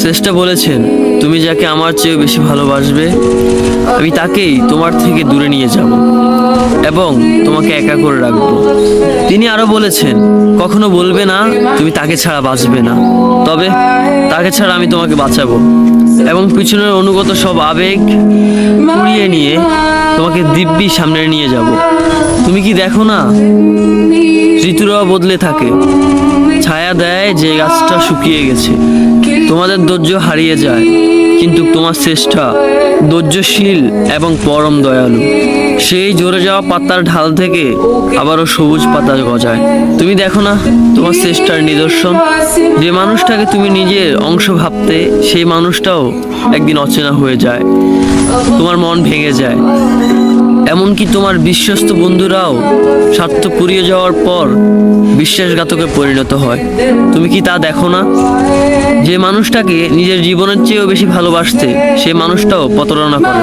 শ্রেষ্ঠ বলেছেন, তুমি যাকে আমার চেয়ে বেশি ভালোবাসবে আমি তাকেই তোমার থেকে দূরে নিয়ে যাব এবং তোমাকে একা করে রাখবো। তিনি আরো বলেছেন, কখনো বলবে না তুমি তাকে ছাড়া বাঁচবে না, তবে তাকে ছাড়া আমি তোমাকে বাঁচাবো এবং পিছনের অনুগত সব আবেগ কুড়িয়ে নিয়ে তোমাকে দিব্যি সামনে নিয়ে যাব। তুমি কি দেখো না, ঋতুরাও বদলে থাকে, ছায়া দেয় যে গাছটা শুকিয়ে গেছে। তোমাদের ধৈর্য হারিয়ে যায়, কিন্তু তোমার শ্রেষ্ঠা ধৈর্যশীল এবং পরম দয়ালু। সেই ঝরে যাওয়া পাতার ঢাল থেকে আবারও সবুজ পাতা গজায়। তুমি দেখো না তোমার শ্রেষ্ঠার নিদর্শন, যে মানুষটাকে তুমি নিজের অংশ ভাবতে সেই মানুষটাও একদিন অচেনা হয়ে যায়, তোমার মন ভেঙে যায়। এমনকি তোমার বিশ্বস্ত বন্ধুরাও স্বার্থ পুড়িয়ে যাওয়ার পর বিশ্বাসঘাতকে পরিণত হয়। তুমি কি তা দেখো না? যে মানুষটাকে নিজের জীবনের চেয়েও বেশি ভালোবাসতে সেই মানুষটাও প্রতারণা করে।